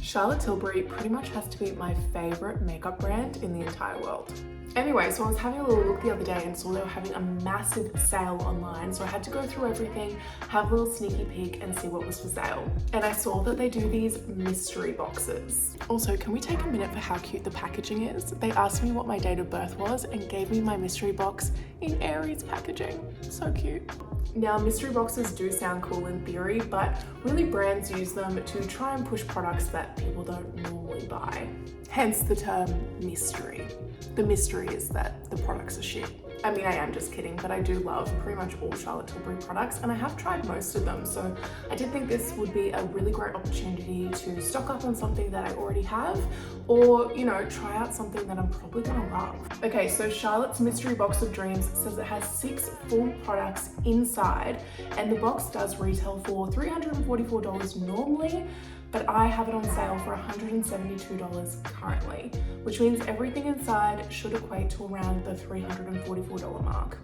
Charlotte Tilbury pretty much has to be my favorite makeup brand in the entire world. Anyway, so I was having a little look the other day and saw they were having a massive sale online. So I had to go through everything, have a little sneaky peek and see what was for sale. And I saw that they do these mystery boxes. Also, can we take a minute for how cute the packaging is? They asked me what my date of birth was and gave me my mystery box in Aries packaging. So cute. Now, mystery boxes do sound cool in theory, but really brands use them to try and push products that people don't normally buy. Hence the term mystery. The mystery is that the products are shit. I mean, I am just kidding, but I do love pretty much all Charlotte Tilbury products and I have tried most of them. So I did think this would be a really great opportunity to stock up on something that I already have or, you know, try out something that I'm probably gonna love. Okay, so Charlotte's Mystery Box of Dreams says it has 6 full products inside and the box does retail for $344 normally, but I have it on sale for $172 currently, which means everything inside should equate to around the $344 mark,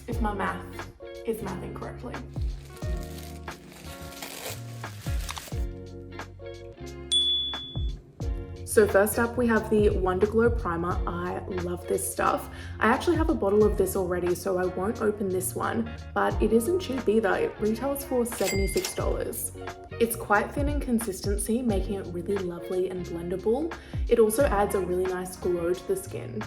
if my math is mathing correctly. So first up we have the Wonder Glow Primer. I love this stuff. I actually have a bottle of this already, so I won't open this one, but it isn't cheap either. It retails for $76. It's quite thin in consistency, making it really lovely and blendable. It also adds a really nice glow to the skin.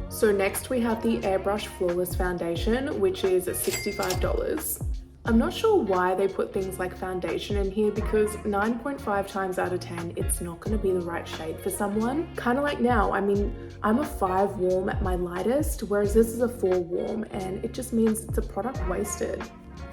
So next we have the Airbrush Flawless Foundation, which is $65. I'm not sure why they put things like foundation in here because 9.5 times out of 10, it's not going to be the right shade for someone. Kind of like now, I mean, I'm a 5 warm at my lightest, whereas this is a 4 warm and it just means it's a product wasted.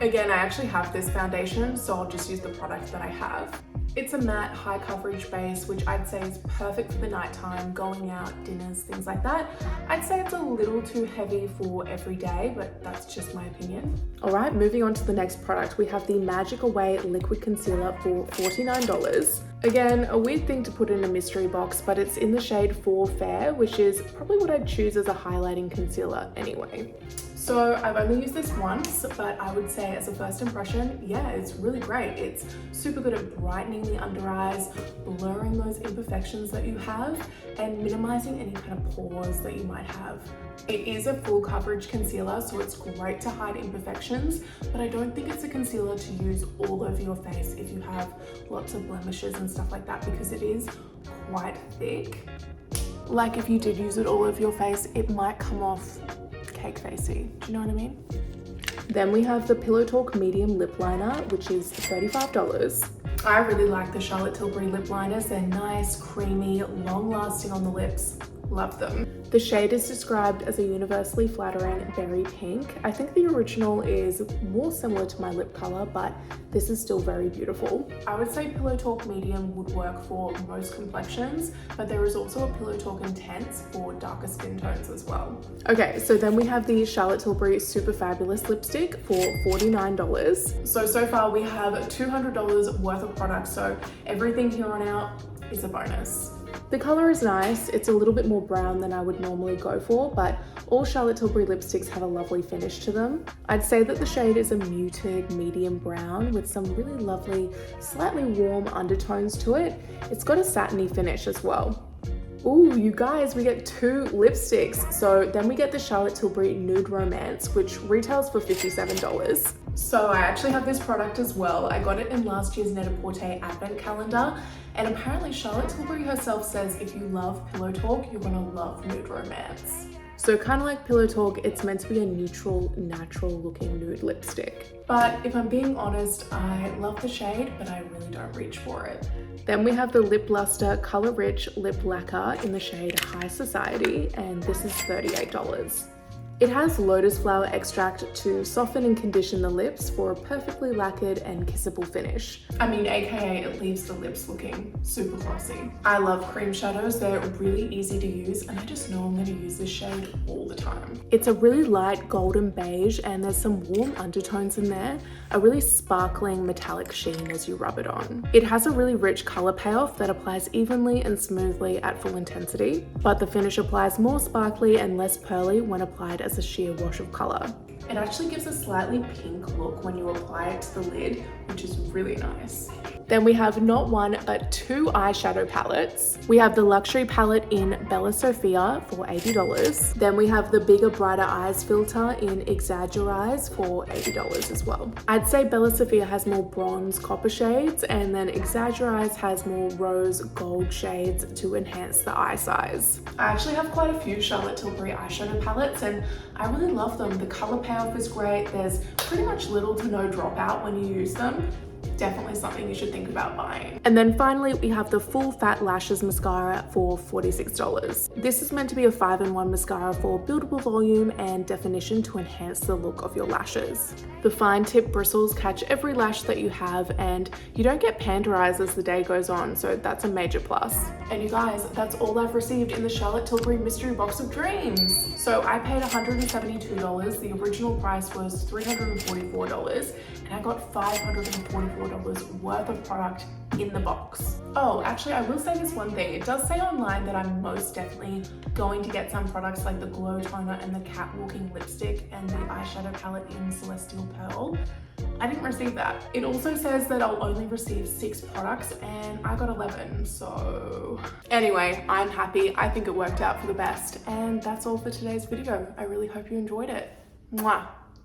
Again, I actually have this foundation, so I'll just use the product that I have. It's a matte high coverage base, which I'd say is perfect for the nighttime, going out, dinners, things like that. I'd say it's a little too heavy for every day, but that's just my opinion. All right, moving on to the next product, we have the Magic Away Liquid Concealer for $49. Again, a weird thing to put in a mystery box, but it's in the shade 4 Fair, which is probably what I'd choose as a highlighting concealer anyway. So I've only used this once, but I would say as a first impression, yeah, it's really great. It's super good at brightening the under eyes, blurring those imperfections that you have, and minimizing any kind of pores that you might have. It is a full coverage concealer, so it's great to hide imperfections, but I don't think it's a concealer to use all over your face if you have lots of blemishes and stuff like that, because it is quite thick. Like if you did use it all over your face, it might come off cake facey. Do you know what I mean? Then we have the Pillow Talk Medium Lip Liner, which is $35. I really like the Charlotte Tilbury lip liners. They're nice, creamy, long lasting on the lips. Love them. The shade is described as a universally flattering berry pink. I think the original is more similar to my lip color, but this is still very beautiful. I would say Pillow Talk Medium would work for most complexions, but there is also a Pillow Talk Intense for darker skin tones as well. Okay, so then we have the Charlotte Tilbury Super Fabulous Lipstick for $49. So far we have $200 worth of products, so everything here on out is a bonus. The color is nice. It's a little bit more brown than I would normally go for, but all Charlotte Tilbury lipsticks have a lovely finish to them. I'd say that the shade is a muted medium brown with some really lovely, slightly warm undertones to it. It's got a satiny finish as well. Ooh, you guys, we get 2 lipsticks. So then we get the Charlotte Tilbury Nude Romance, which retails for $57. So I actually have this product as well. I got it in last year's Net-a-Porter advent calendar, and apparently Charlotte Tilbury herself says if you love Pillow Talk, you're gonna love Nude Romance. So kind of like Pillow Talk, it's meant to be a neutral, natural looking nude lipstick. But if I'm being honest, I love the shade, but I really don't reach for it. Then we have the Lip Luster Color Rich Lip Lacquer in the shade High Society, and this is $38. It has lotus flower extract to soften and condition the lips for a perfectly lacquered and kissable finish. I mean, aka it leaves the lips looking super glossy. I love cream shadows, they're really easy to use and I just know I'm going to use this shade all the time. It's a really light golden beige and there's some warm undertones in there, a really sparkling metallic sheen as you rub it on. It has a really rich color payoff that applies evenly and smoothly at full intensity, but the finish applies more sparkly and less pearly when applied as a sheer wash of color. It actually gives a slightly pink look when you apply it to the lid, which is really nice. Then we have not one, but two eyeshadow palettes. We have the luxury palette in Bella Sophia for $80. Then we have the bigger, brighter eyes filter in Exaggerize for $80 as well. I'd say Bella Sophia has more bronze copper shades and then Exaggerize has more rose gold shades to enhance the eye size. I actually have quite a few Charlotte Tilbury eyeshadow palettes and I really love them. The color payoff is great. There's pretty much little to no dropout when you use them. Definitely something you should think about buying. And then finally, we have the Full Fat Lashes Mascara for $46. This is meant to be a 5-in-1 mascara for buildable volume and definition to enhance the look of your lashes. The fine tip bristles catch every lash that you have and you don't get panderized as the day goes on, so that's a major plus. And you guys, that's all I've received in the Charlotte Tilbury Mystery Box of Dreams. So I paid $172, the original price was $344, and I got $544 worth of product in the box. Oh, actually, I will say this one thing. It does say online that I'm most definitely going to get some products like the Glow Toner and the Catwalking Lipstick and the eyeshadow palette in Celestial Pearl. I didn't receive that. It also says that I'll only receive 6 products and I got 11, so... Anyway, I'm happy. I think it worked out for the best. And that's all for today's video. I really hope you enjoyed it. Mwah!